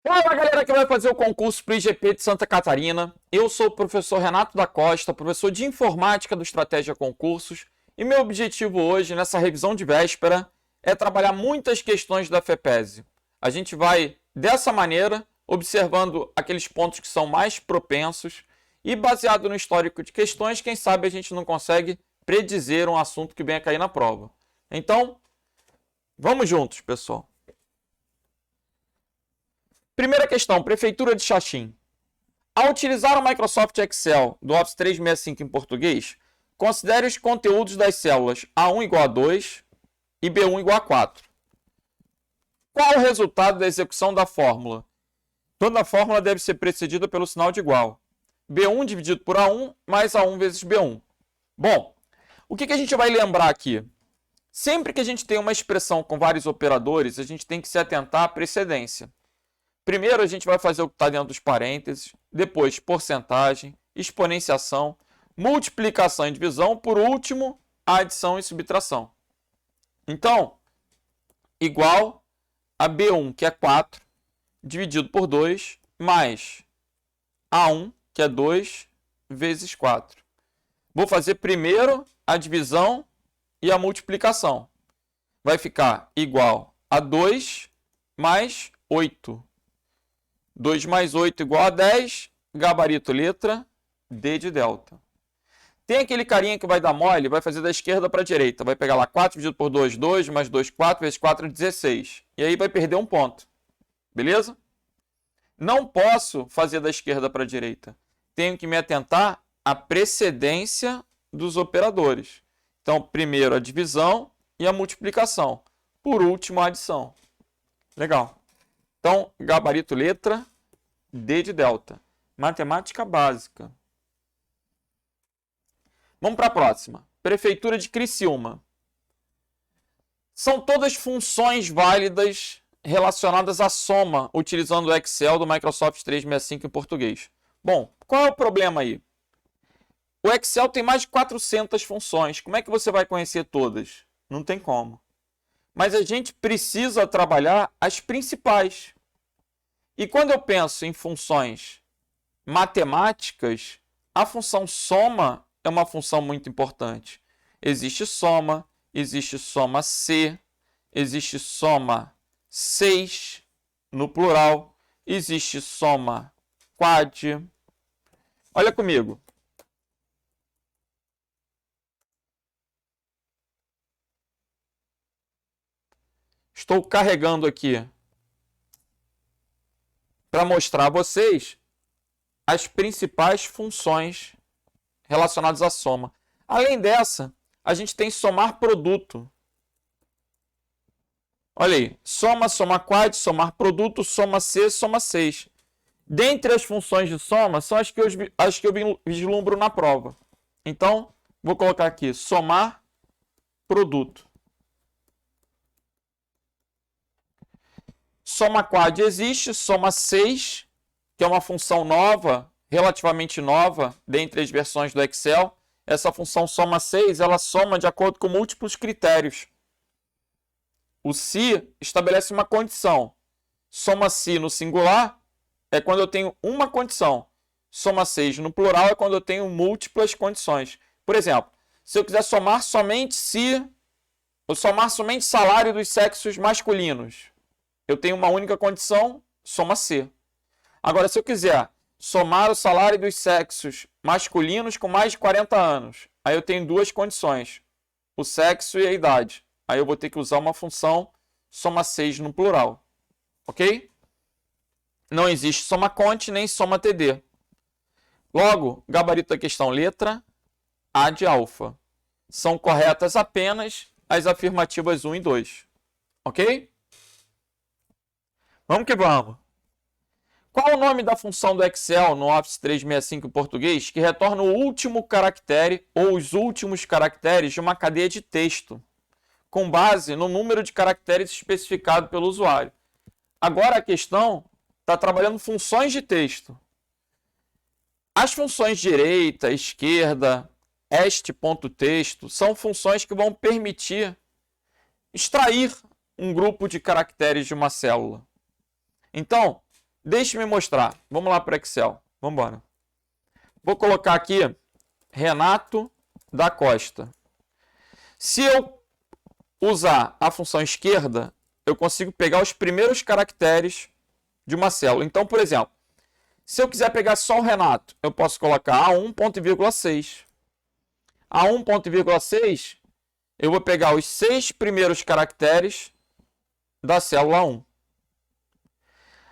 Fala galera que vai fazer o concurso para o IGP de Santa Catarina. Eu sou o professor Renato da Costa, professor de Informática do Estratégia Concursos. E meu objetivo hoje, nessa revisão de véspera, é trabalhar muitas questões da FEPESE. A gente vai, dessa maneira, observando aqueles pontos que são mais propensos e baseado no histórico de questões, quem sabe a gente não consegue predizer um assunto que venha cair na prova. Então, vamos juntos, pessoal. Primeira questão, Prefeitura de Xaxim. Ao utilizar o Microsoft Excel do Office 365 em português, considere os conteúdos das células A1 igual a 2 e B1 igual a 4. Qual o resultado da execução da fórmula? Toda fórmula deve ser precedida pelo sinal de igual. B1 dividido por A1 mais A1 vezes B1. Bom, o que a gente vai lembrar aqui? Sempre que a gente tem uma expressão com vários operadores, a gente tem que se atentar à precedência. Primeiro a gente vai fazer o que está dentro dos parênteses, depois porcentagem, exponenciação, multiplicação e divisão, por último, adição e subtração. Então, igual a B1, que é 4, dividido por 2, mais A1, que é 2, vezes 4. Vou fazer primeiro a divisão e a multiplicação. Vai ficar igual a 2 mais 8. 2 mais 8 igual a 10, gabarito letra D de delta. Tem aquele carinha que vai dar mole, vai fazer da esquerda para a direita. Vai pegar lá 4 dividido por 2, 2, mais 2, 4, vezes 4, 16. E aí vai perder um ponto. Beleza? Não posso fazer da esquerda para a direita. Tenho que me atentar à precedência dos operadores. Então, primeiro a divisão e a multiplicação. Por último, a adição. Legal. Então, gabarito letra D de delta. Matemática básica. Vamos para a próxima. Prefeitura de Criciúma. São todas funções válidas relacionadas à soma, utilizando o Excel do Microsoft 365 em português. Bom, qual é o problema aí? O Excel tem mais de 400 funções. Como é que você vai conhecer todas? Não tem como. Mas a gente precisa trabalhar as principais. E quando eu penso em funções matemáticas, a função soma é uma função muito importante. Existe soma C, existe soma 6 no plural, existe soma quad. Olha comigo. Estou carregando aqui para mostrar a vocês as principais funções relacionadas à soma. Além dessa, a gente tem somar produto. Olha aí, soma, soma quad, somar produto, soma C, soma 6. Dentre as funções de soma, são as que eu vislumbro na prova. Então, vou colocar aqui, somar produto. Soma quad existe, soma 6, que é uma função nova, relativamente nova, dentre as versões do Excel. Essa função soma 6, ela soma de acordo com múltiplos critérios. O se estabelece uma condição. Soma se no singular é quando eu tenho uma condição. Soma 6 no plural é quando eu tenho múltiplas condições. Por exemplo, se eu quiser somar somente ou somar somente salário dos sexos masculinos, eu tenho uma única condição, soma C. Agora, se eu quiser somar o salário dos sexos masculinos com mais de 40 anos, aí eu tenho duas condições, o sexo e a idade. Aí eu vou ter que usar uma função soma 6 no plural. Ok? Não existe soma cont nem soma td. Logo, gabarito da questão, letra A de alfa. São corretas apenas as afirmativas 1 e 2. Ok? Vamos que vamos. Qual o nome da função do Excel no Office 365 em português que retorna o último caractere ou os últimos caracteres de uma cadeia de texto, com base no número de caracteres especificado pelo usuário? Agora a questão está trabalhando funções de texto. As funções direita, esquerda, este.texto são funções que vão permitir extrair um grupo de caracteres de uma célula? Então, deixe-me mostrar. Vamos lá para o Excel. Vamos embora. Vou colocar aqui Renato da Costa. Se eu usar a função esquerda, eu consigo pegar os primeiros caracteres de uma célula. Então, por exemplo, se eu quiser pegar só o Renato, eu posso colocar A1, ponto e vírgula 6. A1, ponto e vírgula 6, eu vou pegar os 6 primeiros caracteres da célula 1.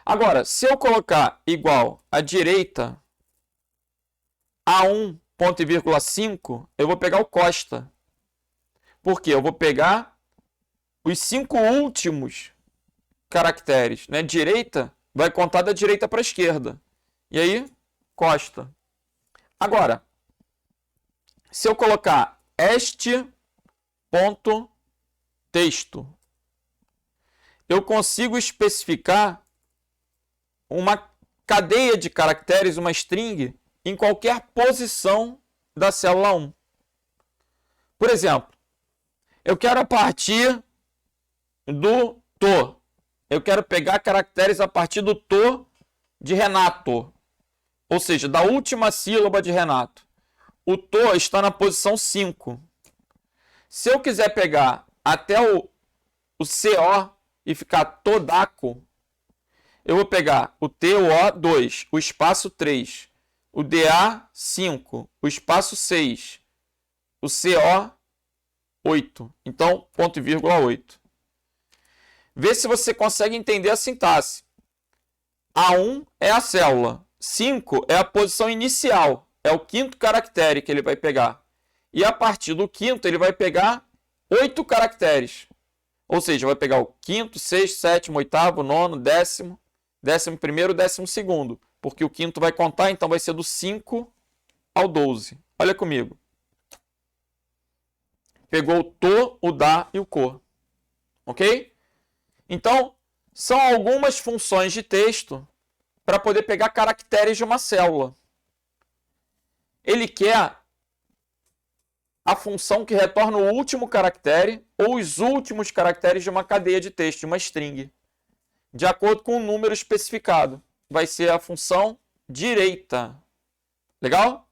Agora, se eu colocar igual à direita A1, ponto e vírgula 5, eu vou pegar o Costa. Por quê? Eu vou pegar os 5 últimos caracteres, né? Direita vai contar da direita para a esquerda. E aí, Costa. Agora, se eu colocar este ponto texto, eu consigo especificar uma cadeia de caracteres, uma string, em qualquer posição da célula 1. Por exemplo, eu quero a partir do to. Eu quero pegar caracteres a partir do to de Renato. Ou seja, da última sílaba de Renato. O to está na posição 5. Se eu quiser pegar até o CO e ficar Todaco, eu vou pegar o TO 2, o espaço 3, o DA 5, o espaço 6, o CO 8. Então, ponto e vírgula 8. Vê se você consegue entender a sintaxe. A1 é a célula. 5 é a posição inicial. É o quinto caractere que ele vai pegar. E a partir do quinto, ele vai pegar 8 caracteres. Ou seja, vai pegar o quinto, sexto, sétimo, oitavo, nono, décimo, 11º, 12º. Porque o quinto vai contar, então vai ser do 5 ao 12. Olha comigo. Pegou o to, o da e o co. Ok? Então, são algumas funções de texto para poder pegar caracteres de uma célula. Ele quer a função que retorna o último caractere ou os últimos caracteres de uma cadeia de texto, de uma string, de acordo com o número especificado. Vai ser a função direita. Legal?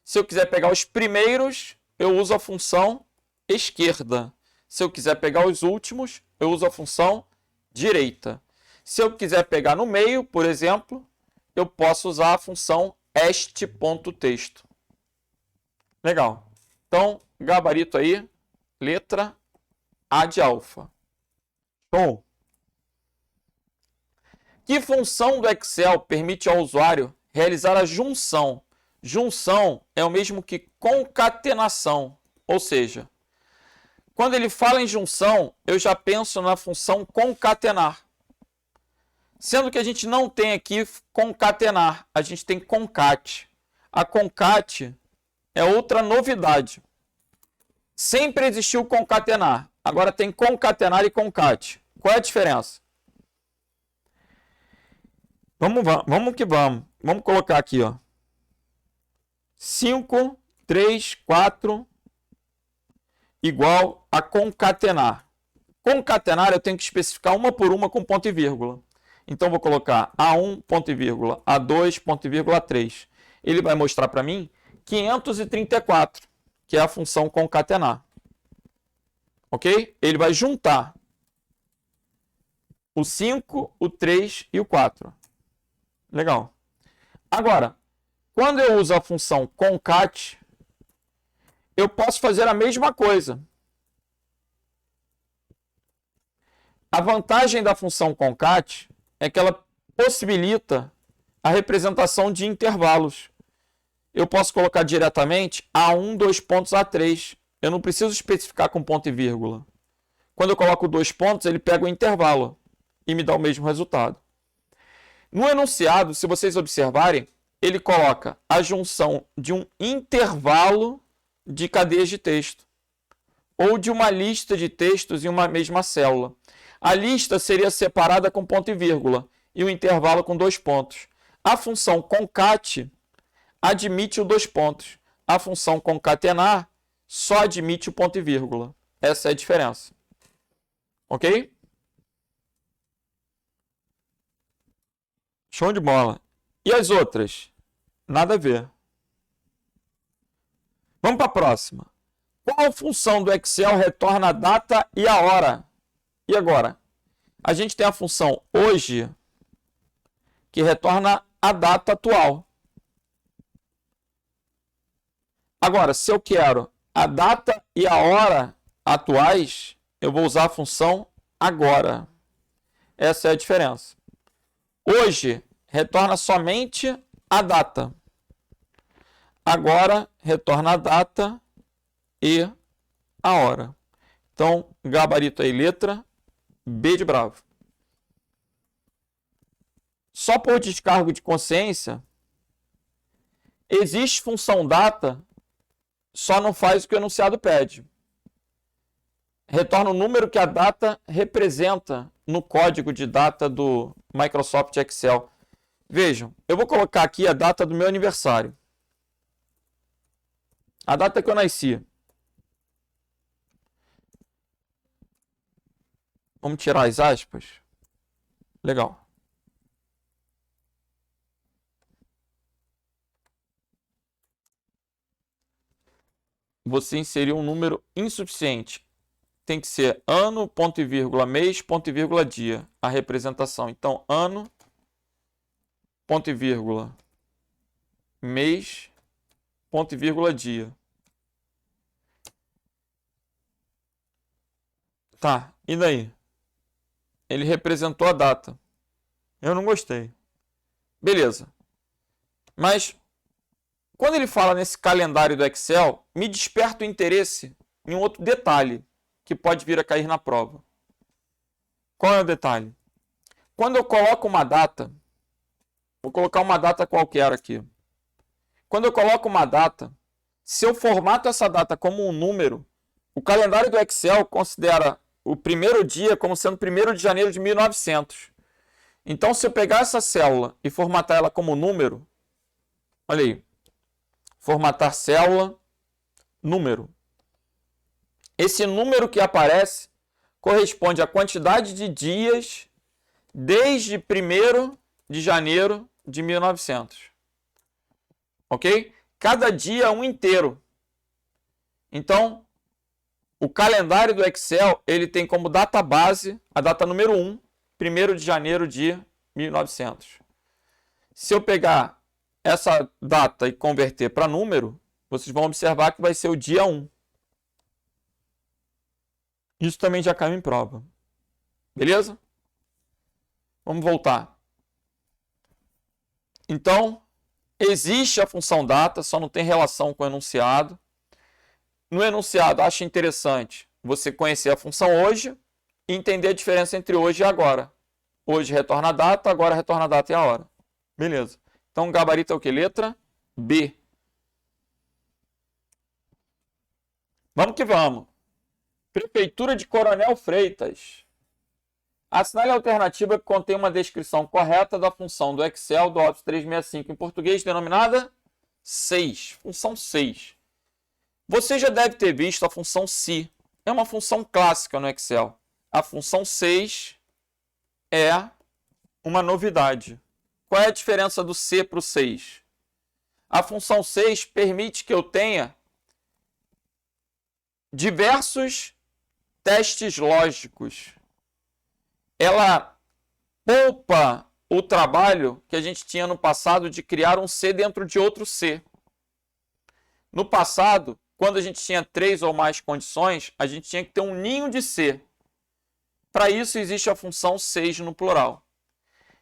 Se eu quiser pegar os primeiros, eu uso a função esquerda. Se eu quiser pegar os últimos, eu uso a função direita. Se eu quiser pegar no meio, por exemplo, eu posso usar a função este.texto. Legal. Então, gabarito aí, letra A de alfa. Bom, que função do Excel permite ao usuário realizar a junção? Junção é o mesmo que concatenação, ou seja, quando ele fala em junção, eu já penso na função concatenar. Sendo que a gente não tem aqui concatenar, a gente tem concat. A concat é outra novidade. Sempre existiu concatenar, agora tem concatenar e concat. Qual é a diferença? Vamos que vamos. Vamos colocar aqui, ó. 5, 3, 4 igual a concatenar. Concatenar eu tenho que especificar uma por uma com ponto e vírgula. Então vou colocar A1, ponto e vírgula, A2, ponto e vírgula, 3. Ele vai mostrar para mim 534, que é a função concatenar. Ok? Ele vai juntar o 5, o 3 e o 4. Legal. Agora, quando eu uso a função concat, eu posso fazer a mesma coisa. A vantagem da função concat é que ela possibilita a representação de intervalos. Eu posso colocar diretamente A1, 2 pontos, A3. Eu não preciso especificar com ponto e vírgula. Quando eu coloco 2 pontos, ele pega o intervalo e me dá o mesmo resultado. No enunciado, se vocês observarem, ele coloca a junção de um intervalo de cadeias de texto ou de uma lista de textos em uma mesma célula. A lista seria separada com ponto e vírgula e o intervalo com 2 pontos. A função concat admite o 2 pontos. A função concatenar só admite o ponto e vírgula. Essa é a diferença. Ok? Show de bola. E as outras? Nada a ver. Vamos para a próxima. Qual função do Excel retorna a data e a hora? E agora? A gente tem a função hoje, que retorna a data atual. Agora, se eu quero a data e a hora atuais, eu vou usar a função agora. Essa é a diferença. Hoje retorna somente a data. Agora retorna a data e a hora. Então, gabarito aí, letra B de bravo. Só por descargo de consciência, existe função data, só não faz o que o enunciado pede. Retorna o número que a data representa no código de data do Microsoft Excel. Vejam, eu vou colocar aqui a data do meu aniversário. A data que eu nasci. Vamos tirar as aspas. Legal. Você inseriu um número insuficiente. Tem que ser ano, ponto e vírgula, mês, ponto e vírgula, dia. A representação. Então, ano, ponto e vírgula, mês, ponto e vírgula, dia. Tá, e daí? Ele representou a data. Eu não gostei. Beleza. Mas, quando ele fala nesse calendário do Excel, me desperta o interesse em um outro detalhe que pode vir a cair na prova. Qual é o detalhe? Quando eu coloco uma data, vou colocar uma data qualquer aqui. Quando eu coloco uma data, se eu formato essa data como um número, o calendário do Excel considera o primeiro dia como sendo 1º de janeiro de 1900. Então, se eu pegar essa célula e formatar ela como número, olha aí, formatar célula, número. Esse número que aparece corresponde à quantidade de dias desde 1º de janeiro de 1900. Ok? Cada dia é um inteiro. Então, o calendário do Excel, ele tem como data base a data número 1, 1º de janeiro de 1900. Se eu pegar essa data e converter para número, vocês vão observar que vai ser o dia 1. Isso também já caiu em prova. Beleza? Vamos voltar. Então, existe a função data, só não tem relação com o enunciado. No enunciado, acho interessante você conhecer a função hoje e entender a diferença entre hoje e agora. Hoje retorna a data, agora retorna a data e a hora. Beleza. Então, gabarito é o que? Letra B. Vamos que vamos. Prefeitura de Coronel Freitas. Assinale a alternativa que contém uma descrição correta da função do Excel do Office 365 em português, denominada 6. Função 6. Você já deve ter visto a função se. É uma função clássica no Excel. A função 6 é uma novidade. Qual é a diferença do se para o 6? A função 6 permite que eu tenha diversos testes lógicos. Ela poupa o trabalho que a gente tinha no passado de criar um C dentro de outro C. No passado, quando a gente tinha 3 ou mais condições, a gente tinha que ter um ninho de C. Para isso existe a função 6 no plural.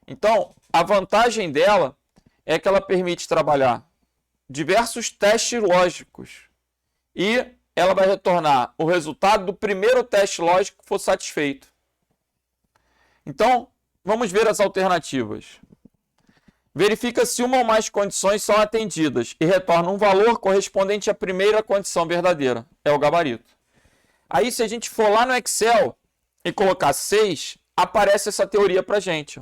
Então, a vantagem dela é que ela permite trabalhar diversos testes lógicos e ela vai retornar o resultado do primeiro teste lógico que for satisfeito. Então, vamos ver as alternativas. Verifica se uma ou mais condições são atendidas e retorna um valor correspondente à primeira condição verdadeira. É o gabarito. Aí, se a gente for lá no Excel e colocar 6, aparece essa teoria para a gente.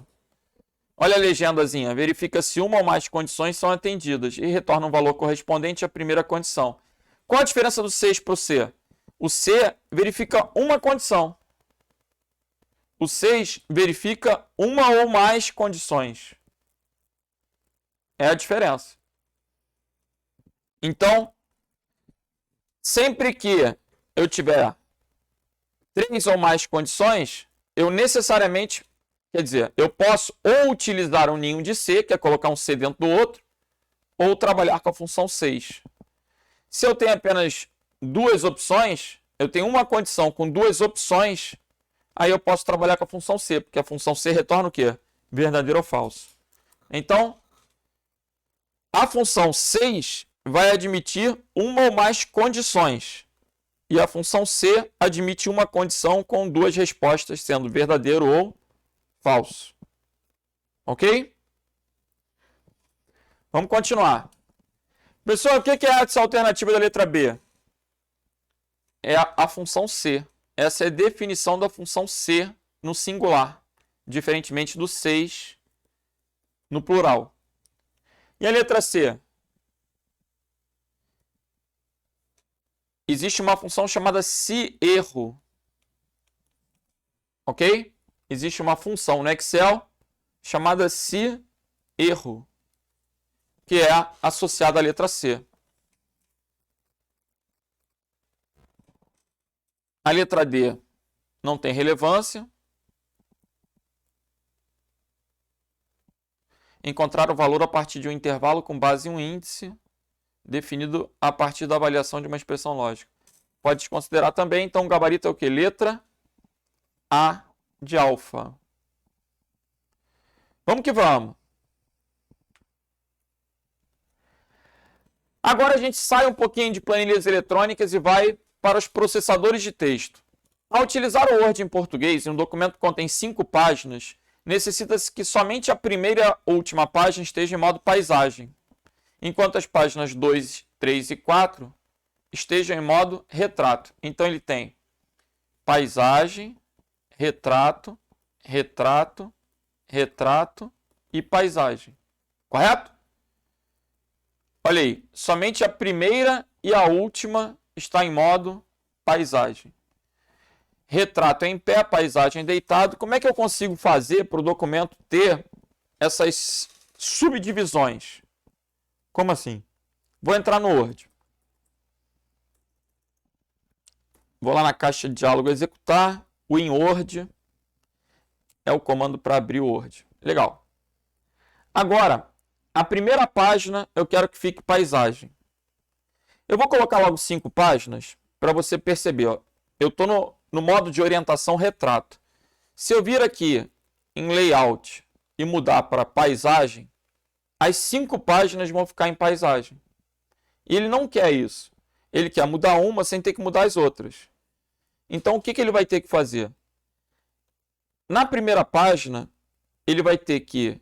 Olha a legendazinha. Verifica se uma ou mais condições são atendidas e retorna um valor correspondente à primeira condição. Qual a diferença do 6 para o C? O C verifica uma condição. O 6 verifica uma ou mais condições. É a diferença. Então, sempre que eu tiver 3 ou mais condições, eu necessariamente, quer dizer, eu posso ou utilizar um ninho de C, que é colocar um C dentro do outro, ou trabalhar com a função 6. Se eu tenho apenas 2 opções, eu tenho uma condição com 2 opções, aí eu posso trabalhar com a função C, porque a função C retorna o quê? Verdadeiro ou falso. Então, a função 6 vai admitir uma ou mais condições. E a função C admite uma condição com 2 respostas, sendo verdadeiro ou falso. Ok? Vamos continuar. Pessoal, o que é essa alternativa da letra B? É a função C. Essa é a definição da função C no singular, diferentemente do 6 no plural. E a letra C? Existe uma função chamada se erro. Ok? Existe uma função no Excel chamada se erro, que é associada à letra C. A letra D não tem relevância. Encontrar o valor a partir de um intervalo com base em um índice definido a partir da avaliação de uma expressão lógica. Pode desconsiderar também, então o gabarito é o que? Letra A de alfa. Vamos que vamos. Agora a gente sai um pouquinho de planilhas eletrônicas e vai para os processadores de texto. Ao utilizar o Word em português, um documento que contém 5 páginas, necessita-se que somente a primeira ou última página esteja em modo paisagem, enquanto as páginas 2, 3 e 4 estejam em modo retrato. Então ele tem paisagem, retrato, retrato, retrato e paisagem. Correto? Olha aí, somente a primeira e a última está em modo paisagem. Retrato em pé, paisagem deitado. Como é que eu consigo fazer para o documento ter essas subdivisões? Como assim? Vou entrar no Word. Vou lá na caixa de diálogo executar. O InWord é o comando para abrir o Word. Legal. Agora, a primeira página eu quero que fique paisagem. Eu vou colocar logo 5 páginas para você perceber. Ó. Eu estou no modo de orientação retrato. Se eu vir aqui em layout e mudar para paisagem, as 5 páginas vão ficar em paisagem. E ele não quer isso. Ele quer mudar uma sem ter que mudar as outras. Então, o que ele vai ter que fazer? Na primeira página, ele vai ter que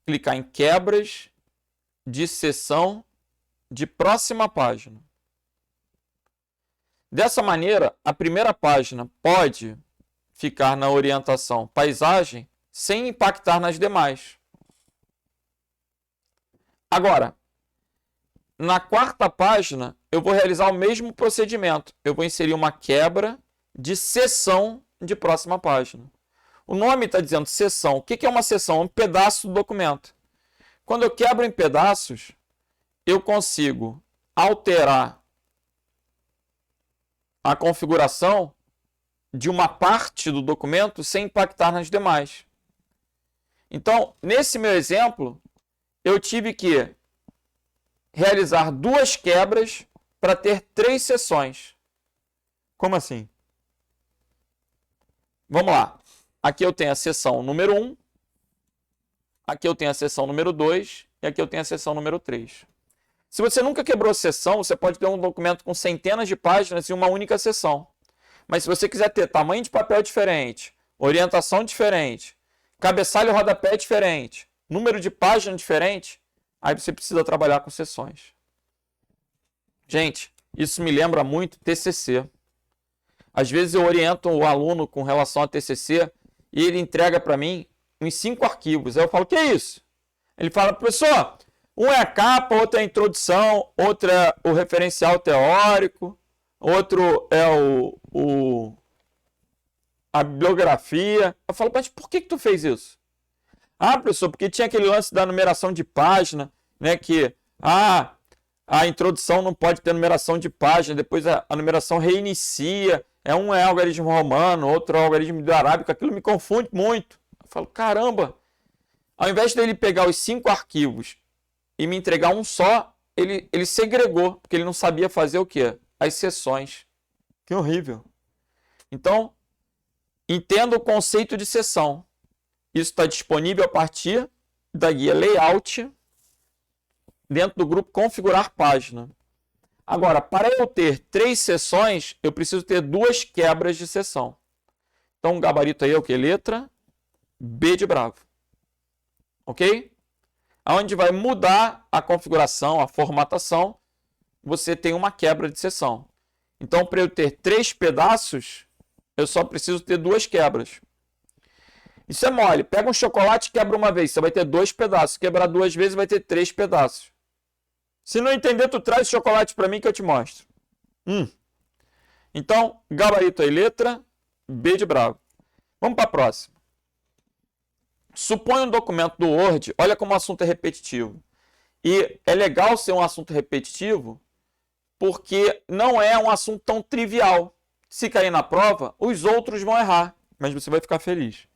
clicar em quebras de seção de próxima página. Dessa maneira, a primeira página pode ficar na orientação paisagem sem impactar nas demais. Agora, na quarta página, eu vou realizar o mesmo procedimento. Eu vou inserir uma quebra de seção de próxima página. O nome está dizendo seção. O que é uma seção? Um pedaço do documento. Quando eu quebro em pedaços, eu consigo alterar a configuração de uma parte do documento sem impactar nas demais. Então, nesse meu exemplo, eu tive que realizar 2 quebras para ter 3 seções. Como assim? Vamos lá. Aqui eu tenho a seção número 1, aqui eu tenho a seção número 2 e aqui eu tenho a seção número 3. Se você nunca quebrou seção, você pode ter um documento com centenas de páginas e uma única seção. Mas se você quiser ter tamanho de papel diferente, orientação diferente, cabeçalho e rodapé diferente, número de página diferente, aí você precisa trabalhar com seções. Gente, isso me lembra muito TCC. Às vezes eu oriento o aluno com relação a TCC e ele entrega para mim uns 5 arquivos. Aí eu falo, o que é isso? Ele fala, professor, um é a capa, outro é a introdução, outro é o referencial teórico, outro é a bibliografia. Eu falo, mas por que tu fez isso? Ah, professor, porque tinha aquele lance da numeração de página, né? Que a introdução não pode ter numeração de página, depois a numeração reinicia. Um é algarismo romano, outro é algarismo do arábico. Aquilo me confunde muito. Eu falo, caramba, ao invés dele pegar os 5 arquivos e me entregar um só, ele segregou, porque ele não sabia fazer o quê? As seções. Que horrível. Então, entenda o conceito de seção. Isso está disponível a partir da guia Layout, dentro do grupo Configurar Página. Agora, para eu ter 3 seções, eu preciso ter 2 quebras de seção. Então, o gabarito aí é o que? Letra B de bravo. Ok? Onde vai mudar a configuração, a formatação, você tem uma quebra de seção. Então, para eu ter 3 pedaços, eu só preciso ter 2 quebras. Isso é mole. Pega um chocolate e quebra uma vez. Você vai ter 2 pedaços. Quebrar 2 vezes, vai ter 3 pedaços. Se não entender, tu traz o chocolate para mim que eu te mostro. Então, gabarito aí, letra B de bravo. Vamos para a próxima. Suponha um documento do Word. Olha como o assunto é repetitivo. E é legal ser um assunto repetitivo porque não é um assunto tão trivial. Se cair na prova, os outros vão errar, mas você vai ficar feliz.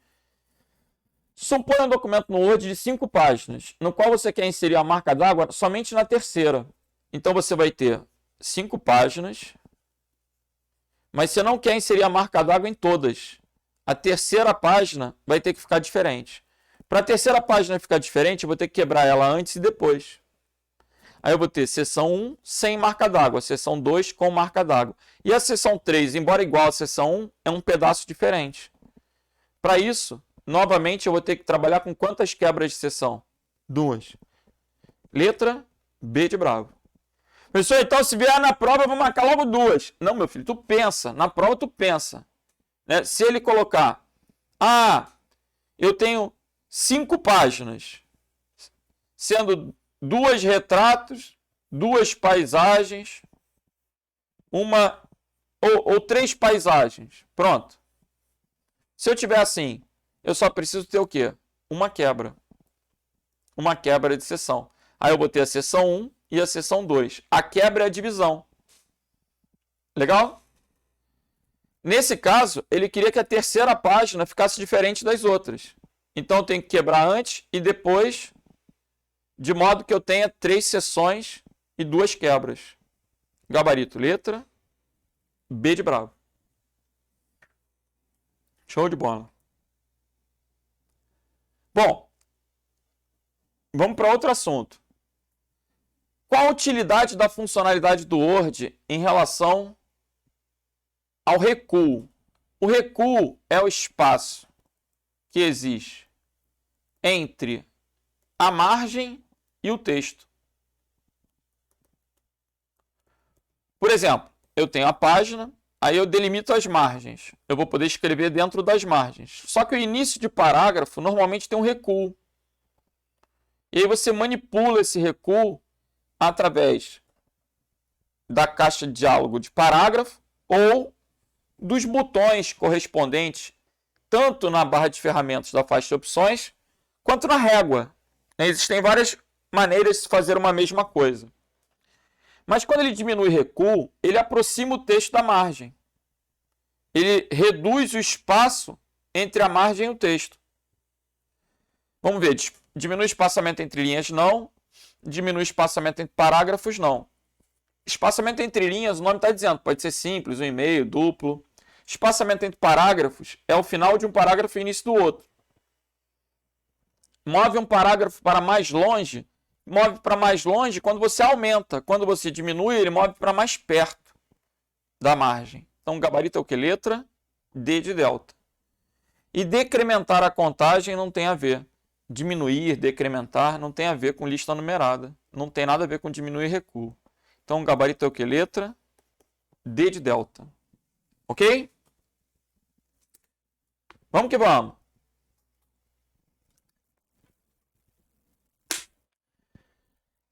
Suponha um documento no Word de 5 páginas, no qual você quer inserir a marca d'água somente na terceira. Então você vai ter 5 páginas, mas você não quer inserir a marca d'água em todas. A terceira página vai ter que ficar diferente. Para a terceira página ficar diferente, eu vou ter que quebrar ela antes e depois. Aí eu vou ter seção 1 sem marca d'água, seção 2 com marca d'água. E a seção 3, embora igual à seção 1, é um pedaço diferente. Para isso, novamente, eu vou ter que trabalhar com quantas quebras de seção? 2. Letra B de bravo. Professor, então se vier na prova, eu vou marcar logo 2. Não, meu filho, tu pensa. Na prova, tu pensa. Né? Se ele colocar, eu tenho 5 páginas, sendo 2 retratos, 2 paisagens, uma ou 3 paisagens. Pronto. Se eu tiver assim, eu só preciso ter o quê? Uma quebra. Uma quebra de seção. Aí eu vou ter a seção 1 e a seção 2. A quebra é a divisão. Legal? Nesse caso, ele queria que a terceira página ficasse diferente das outras. Então eu tenho que quebrar antes e depois, de modo que eu tenha 3 seções e 2 quebras. Gabarito, letra B de bravo. Show de bola. Bom, vamos para outro assunto. Qual a utilidade da funcionalidade do Word em relação ao recuo? O recuo é o espaço que existe entre a margem e o texto. Por exemplo, eu tenho a página, aí eu delimito as margens. Eu vou poder escrever dentro das margens. Só que o início de parágrafo normalmente tem um recuo. E aí você manipula esse recuo através da caixa de diálogo de parágrafo ou dos botões correspondentes, tanto na barra de ferramentas da faixa de opções, quanto na régua. Existem várias maneiras de fazer uma mesma coisa. Mas quando ele diminui recuo, ele aproxima o texto da margem. Ele reduz o espaço entre a margem e o texto. Vamos ver, diminui o espaçamento entre linhas, não. Diminui o espaçamento entre parágrafos, não. Espaçamento entre linhas, o nome está dizendo, pode ser simples, 1,5, duplo. Espaçamento entre parágrafos é o final de um parágrafo e o início do outro. Move um parágrafo para mais longe, move para mais longe quando você aumenta. Quando você diminui, ele move para mais perto da margem. Então, o gabarito é o que? Letra D de delta. E decrementar a contagem não tem a ver. Diminuir, decrementar, não tem a ver com lista numerada. Não tem nada a ver com diminuir recuo. Então, o gabarito é o que? Letra D de delta. Ok? Vamos que vamos.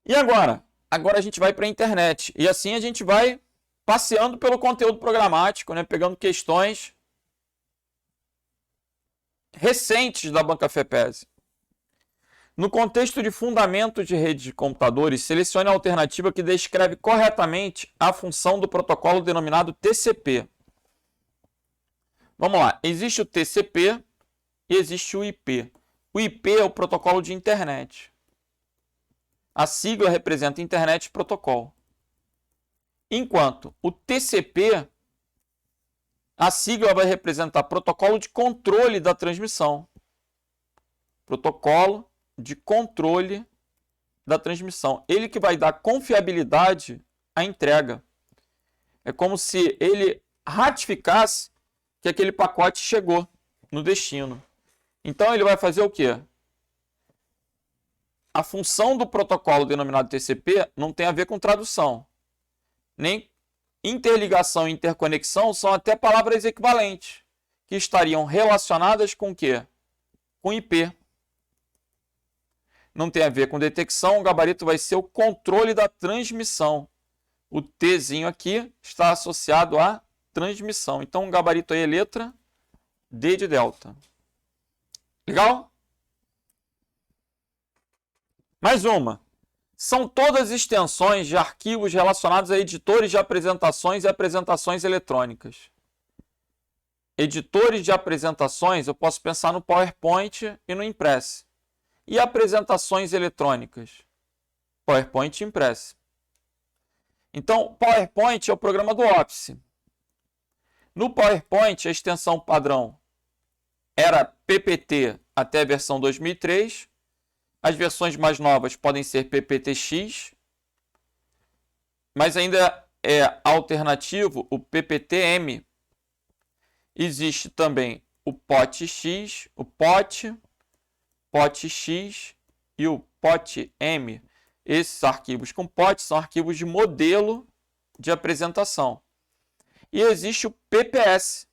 E agora? Agora a gente vai para a internet. E assim a gente vai passeando pelo conteúdo programático, né? Pegando questões recentes da Banca FEPESE. No contexto de fundamentos de redes de computadores, selecione a alternativa que descreve corretamente a função do protocolo denominado TCP. Vamos lá, existe o TCP e existe o IP. O IP é o protocolo de internet. A sigla representa Internet Protocol. Enquanto o TCP, a sigla vai representar Protocolo de Controle da Transmissão. Protocolo de controle da transmissão. Ele que vai dar confiabilidade à entrega. É como se ele ratificasse que aquele pacote chegou no destino. Então ele vai fazer o quê? A função do protocolo denominado TCP não tem a ver com tradução. Nem interligação e interconexão são até palavras equivalentes, que estariam relacionadas com o quê? Com IP. Não tem a ver com detecção, o gabarito vai ser o controle da transmissão. O Tzinho aqui está associado à transmissão. Então o gabarito aí é letra D de delta. Legal? Mais uma. São todas extensões de arquivos relacionados a editores de apresentações e apresentações eletrônicas. Editores de apresentações, eu posso pensar no PowerPoint e no Impress. E apresentações eletrônicas? PowerPoint e Impress. Então, PowerPoint é o programa do Office. No PowerPoint, a extensão padrão era PPT até a versão 2003. As versões mais novas podem ser PPTX, mas ainda é alternativo o PPTM. Existe também o POTX, o POT, POTX e o POTM. Esses arquivos com POT são arquivos de modelo de apresentação. E existe o PPS.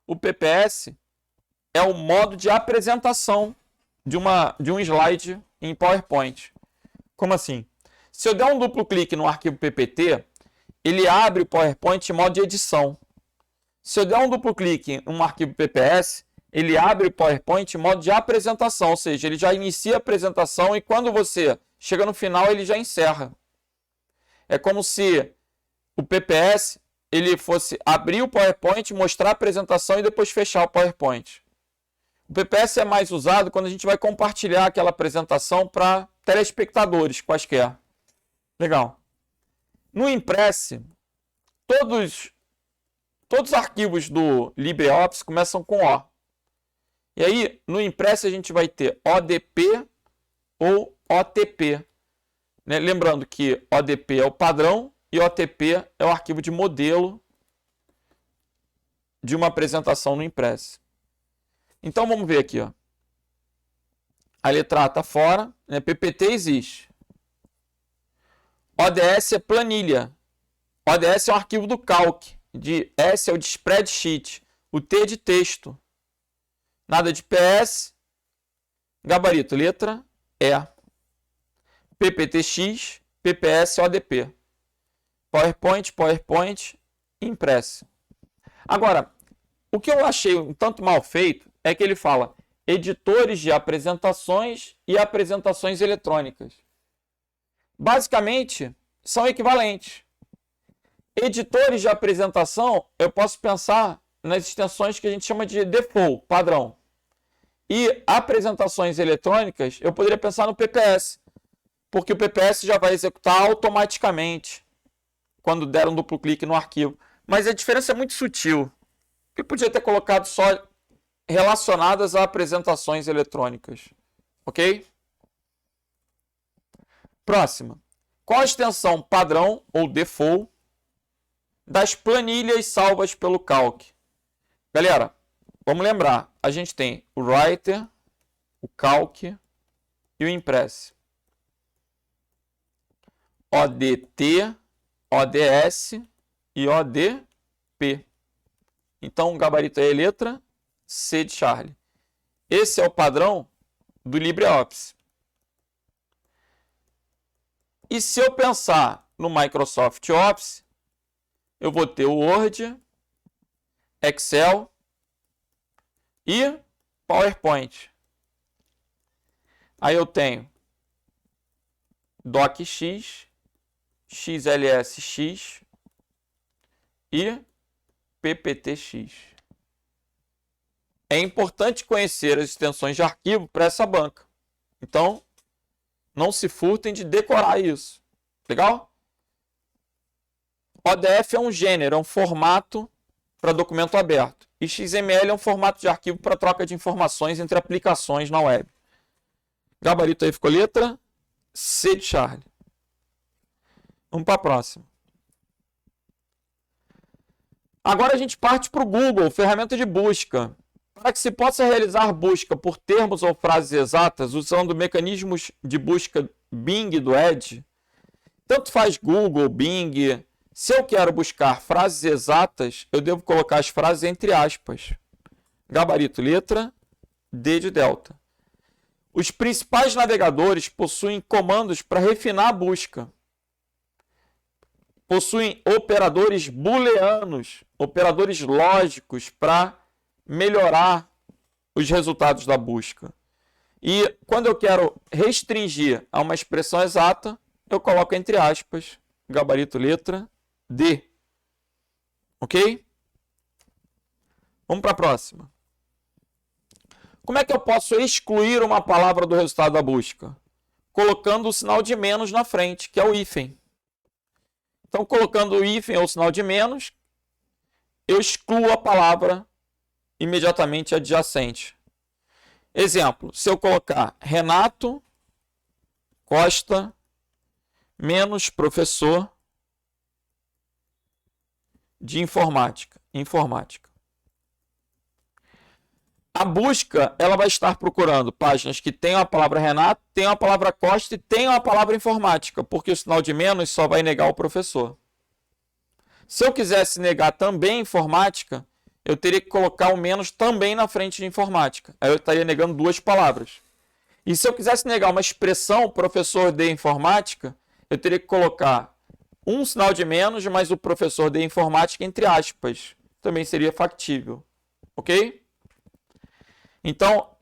O PPS é o modo de apresentação de um slide em PowerPoint. Como assim? Se eu der um duplo clique no arquivo PPT, ele abre o PowerPoint em modo de edição. Se eu der um duplo clique em um arquivo PPS, ele abre o PowerPoint em modo de apresentação, ou seja, ele já inicia a apresentação e quando você chega no final, ele já encerra. É como se o PPS ele fosse abrir o PowerPoint, mostrar a apresentação e depois fechar o PowerPoint. O PPS é mais usado quando a gente vai compartilhar aquela apresentação para telespectadores quaisquer. Legal. No Impress, todos os arquivos do LibreOffice começam com O. E aí, no Impress, a gente vai ter ODP ou OTP. Né? Lembrando que ODP é o padrão e OTP é o arquivo de modelo de uma apresentação no Impress. Então, vamos ver aqui. Ó. A letra A está fora. Né? PPT existe. ODS é planilha. ODS é um arquivo do Calc. S é o de spreadsheet. O T é de texto. Nada de PS. Gabarito, letra E. PPTX, PPS, ODP. PowerPoint, Impress. Agora, o que eu achei um tanto mal feito é que ele fala editores de apresentações e apresentações eletrônicas. Basicamente, são equivalentes. Editores de apresentação, eu posso pensar nas extensões que a gente chama de default, padrão. E apresentações eletrônicas, eu poderia pensar no PPS, porque o PPS já vai executar automaticamente quando der um duplo clique no arquivo. Mas a diferença é muito sutil. Eu podia ter colocado só relacionadas a apresentações eletrônicas. Ok? Próxima. Qual a extensão padrão ou default das planilhas salvas pelo Calc? Galera, vamos lembrar. A gente tem o Writer, o Calc e o Impress. ODT, ODS e ODP. Então, o gabarito aí é letra C de Charlie. Esse é o padrão do LibreOffice. E se eu pensar no Microsoft Office, eu vou ter o Word, Excel e PowerPoint. Aí eu tenho docx, xlsx e pptx. É importante conhecer as extensões de arquivo para essa banca. Então, não se furtem de decorar isso. Legal? ODF é um gênero, é um formato para documento aberto. E XML é um formato de arquivo para troca de informações entre aplicações na web. Gabarito aí ficou letra C de Charlie. Vamos para a próxima. Agora a gente parte para o Google, ferramenta de busca. Para que se possa realizar busca por termos ou frases exatas, usando mecanismos de busca Bing do Edge, tanto faz Google, Bing. Se eu quero buscar frases exatas, eu devo colocar as frases entre aspas. Gabarito, letra D de Delta. Os principais navegadores possuem comandos para refinar a busca. Possuem operadores booleanos, operadores lógicos para melhorar os resultados da busca. E quando eu quero restringir a uma expressão exata, eu coloco entre aspas, gabarito letra D. Ok? Vamos para a próxima. Como é que eu posso excluir uma palavra do resultado da busca? Colocando o sinal de menos na frente, que é o hífen. Então, colocando o hífen ou o sinal de menos, eu excluo a palavra imediatamente adjacente. Exemplo, se eu colocar Renato Costa menos professor de informática. A busca, ela vai estar procurando páginas que tenham a palavra Renato, tenham a palavra Costa e tenham a palavra informática, porque o sinal de menos só vai negar o professor. Se eu quisesse negar também informática, eu teria que colocar o menos também na frente de informática. Aí eu estaria negando duas palavras. E se eu quisesse negar uma expressão, professor de informática, eu teria que colocar um sinal de menos, mas o professor de informática entre aspas. Também seria factível. Ok? Então,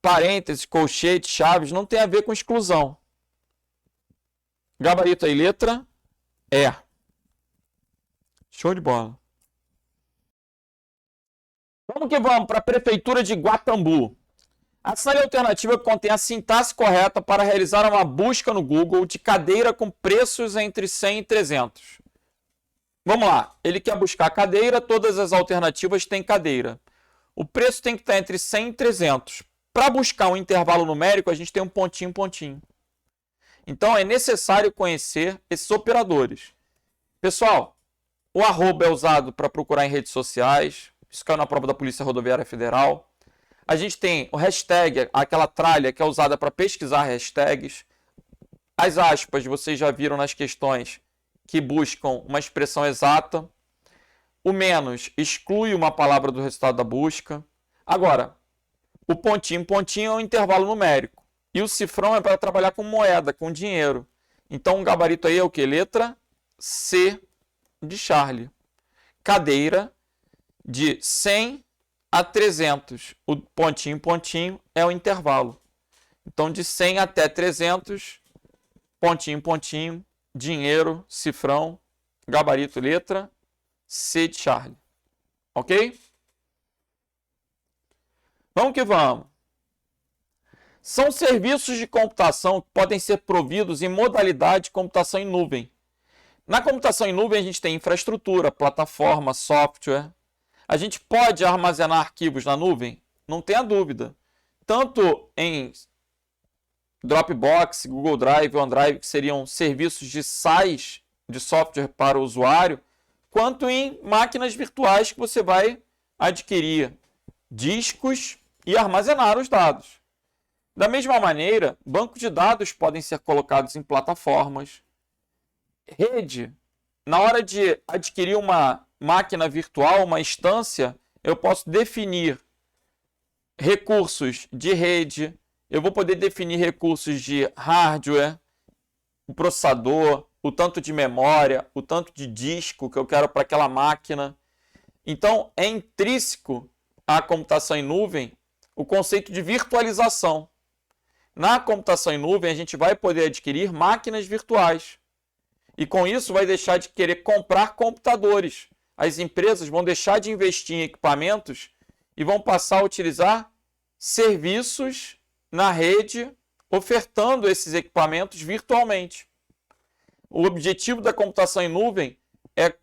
parênteses, colchete, chaves, não tem a ver com exclusão. Gabarito aí, letra E. Show de bola. Vamos que vamos para a Prefeitura de Guatambu. A sinaleira alternativa contém a sintaxe correta para realizar uma busca no Google de cadeira com preços entre 100 e 300. Vamos lá. Ele quer buscar cadeira, todas as alternativas têm cadeira. O preço tem que estar entre 100 e 300. Para buscar um intervalo numérico, a gente tem um pontinho, pontinho. Então, é necessário conhecer esses operadores. Pessoal, o arroba é usado para procurar em redes sociais. Isso caiu na prova da Polícia Rodoviária Federal. A gente tem o hashtag, aquela tralha que é usada para pesquisar hashtags. As aspas, vocês já viram nas questões que buscam uma expressão exata. O menos exclui uma palavra do resultado da busca. Agora, o pontinho, pontinho é um intervalo numérico. E o cifrão é para trabalhar com moeda, com dinheiro. Então, o gabarito aí é o quê? Letra C de Charlie. Cadeira de 100 a 300. O pontinho, pontinho é o intervalo. Então, de 100 até 300, pontinho, pontinho, dinheiro, cifrão, gabarito, letra C de Charlie. Ok? Vamos que vamos. São serviços de computação que podem ser providos em modalidade de computação em nuvem. Na computação em nuvem, a gente tem infraestrutura, plataforma, software. A gente pode armazenar arquivos na nuvem? Não tenha dúvida. Tanto em Dropbox, Google Drive, OneDrive, que seriam serviços de SaaS, de software para o usuário, quanto em máquinas virtuais que você vai adquirir discos e armazenar os dados. Da mesma maneira, bancos de dados podem ser colocados em plataformas. Rede, na hora de adquirir uma máquina virtual, uma instância, eu posso definir recursos de rede, eu vou poder definir recursos de hardware, o processador, o tanto de memória, o tanto de disco que eu quero para aquela máquina. Então, é intrínseco à computação em nuvem o conceito de virtualização. Na computação em nuvem, a gente vai poder adquirir máquinas virtuais. E com isso vai deixar de querer comprar computadores. As empresas vão deixar de investir em equipamentos e vão passar a utilizar serviços na rede, ofertando esses equipamentos virtualmente. O objetivo da computação em nuvem é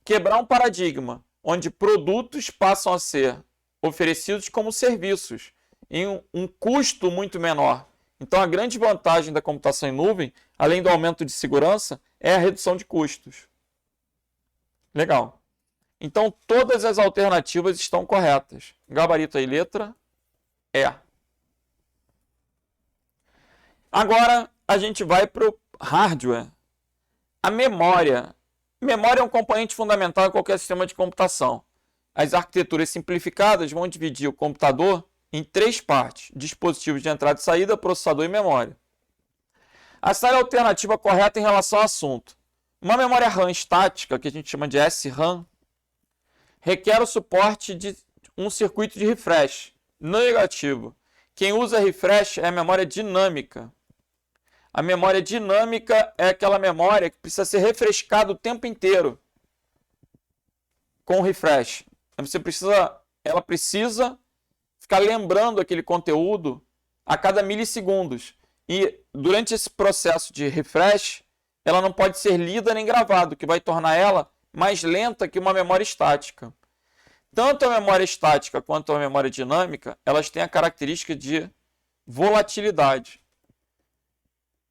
quebrar um paradigma, onde produtos passam a ser oferecidos como serviços, em um custo muito menor. Então, a grande vantagem da computação em nuvem, além do aumento de segurança, é a redução de custos. Legal. Então, todas as alternativas estão corretas. Gabarito aí, letra E. Agora, a gente vai para o hardware. A memória. Memória é um componente fundamental em qualquer sistema de computação. As arquiteturas simplificadas vão dividir o computador em 3 partes: dispositivos de entrada e saída, processador e memória. A saída alternativa correta em relação ao assunto. Uma memória RAM estática, que a gente chama de SRAM, requer o suporte de um circuito de refresh. Negativo. Quem usa refresh é a memória dinâmica. A memória dinâmica é aquela memória que precisa ser refrescada o tempo inteiro com refresh. Ela precisa ficar lembrando aquele conteúdo a cada milissegundos. E durante esse processo de refresh, ela não pode ser lida nem gravada, o que vai tornar ela mais lenta que uma memória estática. Tanto a memória estática quanto a memória dinâmica, elas têm a característica de volatilidade.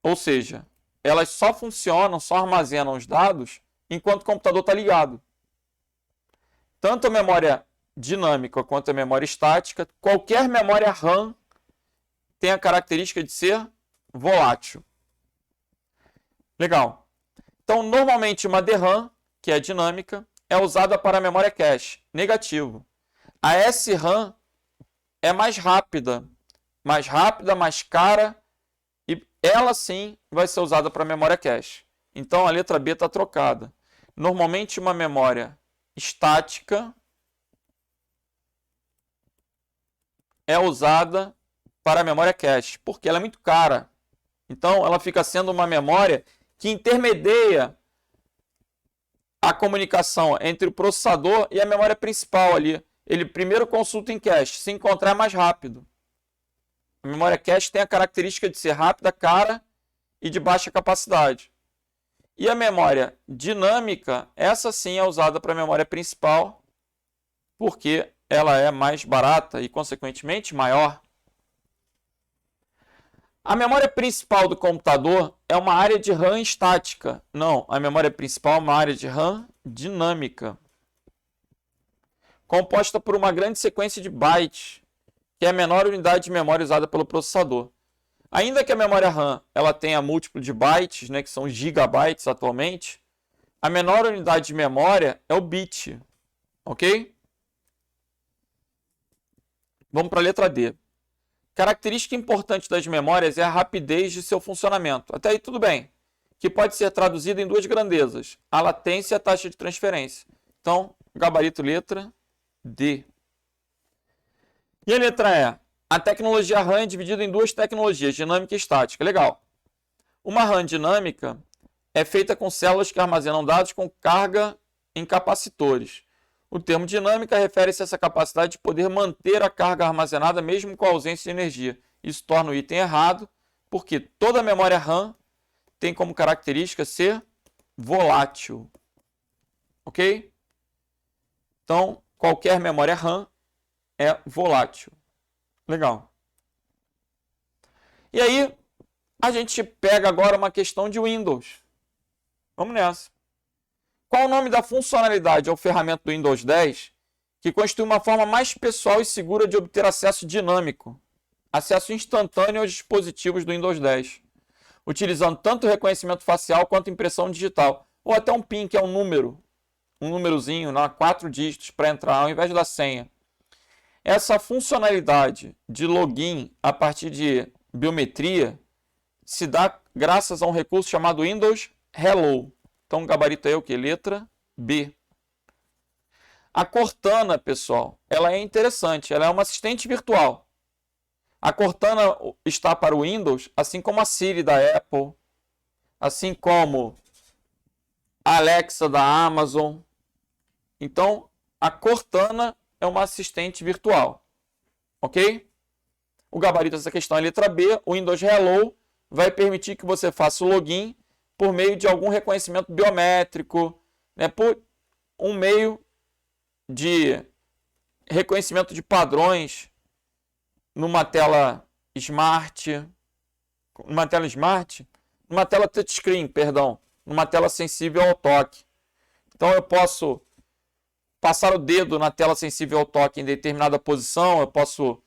Ou seja, elas só funcionam, só armazenam os dados enquanto o computador está ligado. Tanto a memória dinâmica quanto a memória estática, qualquer memória RAM tem a característica de ser volátil. Legal. Então, normalmente uma DRAM, que é dinâmica, é usada para a memória cache. Negativo. A SRAM é mais rápida, mais cara, e ela sim vai ser usada para a memória cache. Então, a letra B está trocada. Normalmente uma memória estática é usada para a memória cache, porque ela é muito cara. Então, ela fica sendo uma memória que intermedia a comunicação entre o processador e a memória principal ali. Ele primeiro consulta em cache, se encontrar é mais rápido. A memória cache tem a característica de ser rápida, cara e de baixa capacidade. E a memória dinâmica, essa sim é usada para a memória principal, porque ela é mais barata e, consequentemente, maior. A memória principal do computador é uma área de RAM estática. Não, a memória principal é uma área de RAM dinâmica, composta por uma grande sequência de bytes, que é a menor unidade de memória usada pelo processador. Ainda que a memória RAM ela tenha múltiplo de bytes, né, que são gigabytes atualmente, a menor unidade de memória é o bit. Ok? Vamos para a letra D. Característica importante das memórias é a rapidez de seu funcionamento. Até aí tudo bem. Que pode ser traduzida em 2 grandezas: a latência e a taxa de transferência. Então, gabarito letra D. E a letra E? A tecnologia RAM é dividida em 2 tecnologias, dinâmica e estática. Legal. Uma RAM dinâmica é feita com células que armazenam dados com carga em capacitores. O termo dinâmica refere-se a essa capacidade de poder manter a carga armazenada mesmo com a ausência de energia. Isso torna o item errado, porque toda memória RAM tem como característica ser volátil. Ok? Então, qualquer memória RAM é volátil. Legal. E aí, a gente pega agora uma questão de Windows. Vamos nessa. Qual o nome da funcionalidade ou ferramenta do Windows 10 que constitui uma forma mais pessoal e segura de obter acesso dinâmico, acesso instantâneo aos dispositivos do Windows 10, utilizando tanto reconhecimento facial quanto impressão digital, ou até um PIN, que é um númerozinho, 4 dígitos para entrar, ao invés da senha. Essa funcionalidade de login a partir de biometria se dá graças a um recurso chamado Windows Hello. Então, o gabarito é o que? Letra B. A Cortana, pessoal, ela é interessante. Ela é uma assistente virtual. A Cortana está para o Windows, assim como a Siri da Apple, assim como a Alexa da Amazon. Então, a Cortana é uma assistente virtual, ok? O gabarito dessa questão é a letra B. O Windows Hello vai permitir que você faça o login por meio de algum reconhecimento biométrico, né, por um meio de reconhecimento de padrões numa tela smart, numa tela touchscreen, perdão, numa tela sensível ao toque. Então eu posso passar o dedo na tela sensível ao toque em determinada posição, eu posso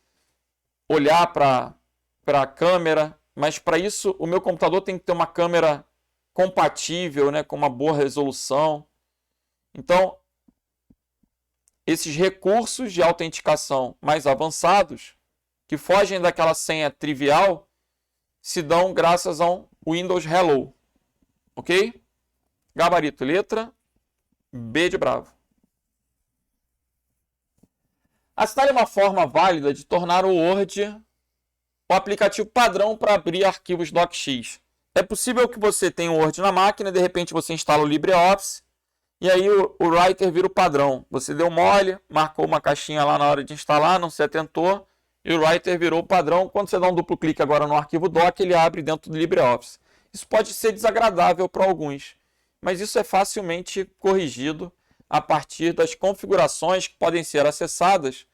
olhar para a câmera, mas para isso o meu computador tem que ter uma câmera compatível, né, com uma boa resolução. Então, esses recursos de autenticação mais avançados, que fogem daquela senha trivial, se dão graças ao Windows Hello. Ok? Gabarito, letra B de bravo. Assinale uma forma válida de tornar o Word o aplicativo padrão para abrir arquivos DocX. É possível que você tenha o Word na máquina, de repente você instala o LibreOffice, e aí o Writer vira o padrão. Você deu mole, marcou uma caixinha lá na hora de instalar, não se atentou, e o Writer virou o padrão. Quando você dá um duplo clique agora no arquivo Doc, ele abre dentro do LibreOffice. Isso pode ser desagradável para alguns, mas isso é facilmente corrigido a partir das configurações que podem ser acessadas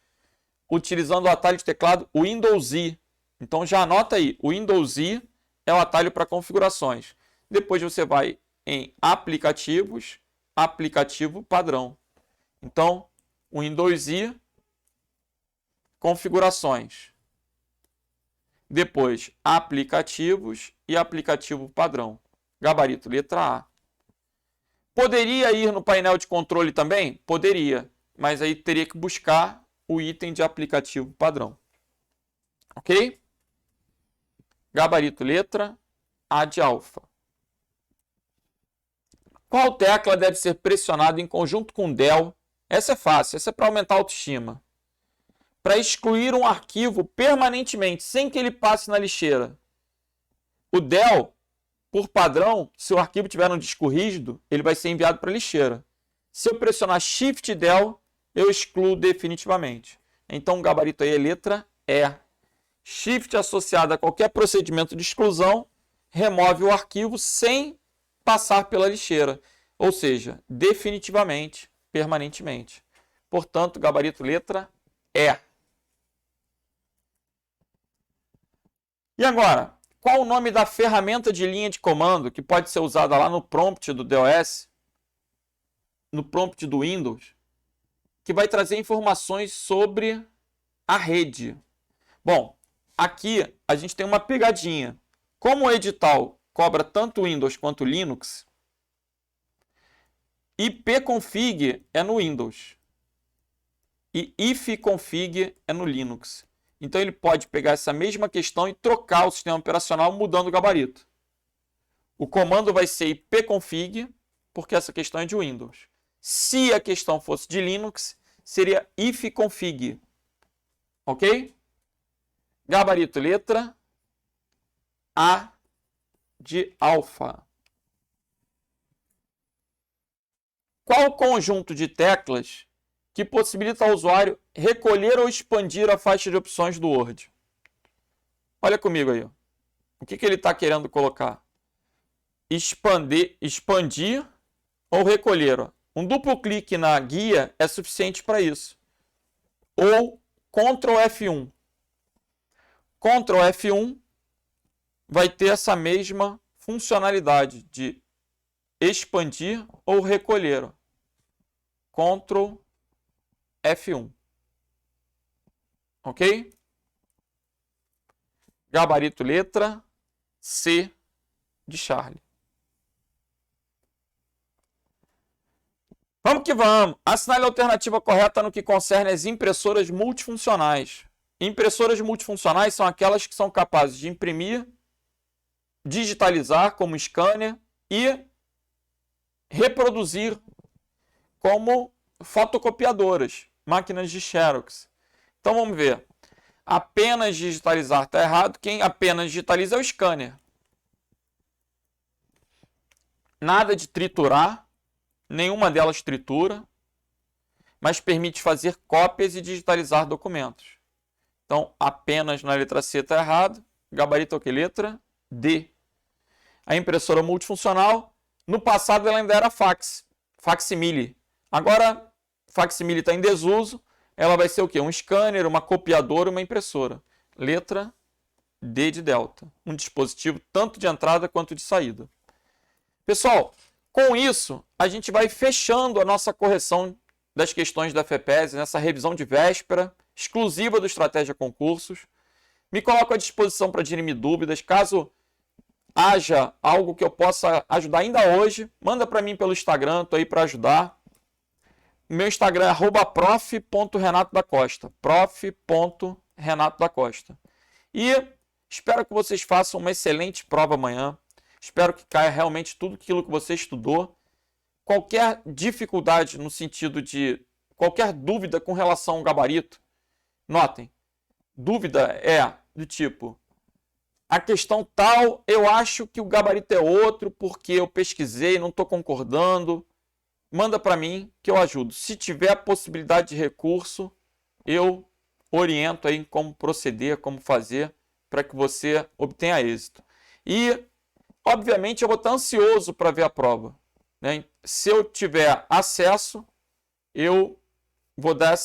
utilizando o atalho de teclado Windows I. Então já anota aí, o Windows I é o atalho para configurações. Depois você vai em aplicativos, aplicativo padrão. Então, Windows I, configurações. Depois, aplicativos e aplicativo padrão. Gabarito, letra A. Poderia ir no painel de controle também? Poderia, mas aí teria que buscar o item de aplicativo padrão. Ok? Gabarito, letra A de alfa. Qual tecla deve ser pressionada em conjunto com del? Essa é fácil, essa é para aumentar a autoestima. Para excluir um arquivo permanentemente, sem que ele passe na lixeira. O del, por padrão, se o arquivo tiver no disco rígido, ele vai ser enviado para a lixeira. Se eu pressionar Shift del, eu excluo definitivamente. Então o gabarito aí é letra E. Shift associado a qualquer procedimento de exclusão remove o arquivo sem passar pela lixeira, ou seja, definitivamente, permanentemente. Portanto, gabarito letra E. E agora, qual o nome da ferramenta de linha de comando que pode ser usada lá no prompt do DOS, no prompt do Windows, que vai trazer informações sobre a rede? Bom, aqui a gente tem uma pegadinha. Como o edital cobra tanto Windows quanto Linux, ipconfig é no Windows e ifconfig é no Linux. Então ele pode pegar essa mesma questão e trocar o sistema operacional mudando o gabarito. O comando vai ser ipconfig, porque essa questão é de Windows. Se a questão fosse de Linux, seria ifconfig. Ok? Gabarito letra A de alfa. Qual o conjunto de teclas que possibilita ao usuário recolher ou expandir a faixa de opções do Word? Olha comigo aí. Ó. O que ele está querendo colocar? Expandir ou recolher. Ó. Um duplo clique na guia é suficiente para isso. Ou Ctrl F1. Ctrl F1 vai ter essa mesma funcionalidade de expandir ou recolher. Ó. Ctrl F1. Ok? Gabarito letra C de Charlie. Vamos que vamos. Assinale a alternativa correta no que concerne as impressoras multifuncionais. Impressoras multifuncionais são aquelas que são capazes de imprimir, digitalizar como scanner e reproduzir como fotocopiadoras, máquinas de Xerox. Então vamos ver. apenas digitalizar está errado. Quem apenas digitaliza é o scanner. Nada de triturar, nenhuma delas tritura, mas permite fazer cópias e digitalizar documentos. Então, apenas na letra C está errado. Gabarito é o que? Letra D. A impressora multifuncional, no passado ela ainda era fax, facsimile. Agora, facsimile está em desuso, ela vai ser o quê? Um scanner, uma copiadora, uma impressora. Letra D de delta. Um dispositivo tanto de entrada quanto de saída. Pessoal, com isso, a gente vai fechando a nossa correção das questões da FEPES, nessa revisão de véspera, exclusiva do Estratégia Concursos. Me coloco à disposição para dirimir dúvidas. Caso haja algo que eu possa ajudar ainda hoje, manda para mim pelo Instagram, estou aí para ajudar. Meu Instagram é @prof.renatodacosta, prof.renatodacosta. E espero que vocês façam uma excelente prova amanhã. Espero que caia realmente tudo aquilo que você estudou. Qualquer dificuldade no sentido de qualquer dúvida com relação ao gabarito, notem, dúvida é do tipo, a questão tal, eu acho que o gabarito é outro porque eu pesquisei, não estou concordando. Manda para mim que eu ajudo. Se tiver possibilidade de recurso, eu oriento aí como proceder, como fazer para que você obtenha êxito. E, obviamente, eu vou estar ansioso para ver a prova, né? Se eu tiver acesso, eu vou dar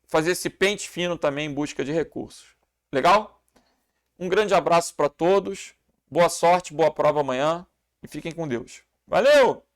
fazer esse pente fino também em busca de recursos. Legal? Um grande abraço para todos. Boa sorte, boa prova amanhã e fiquem com Deus. Valeu!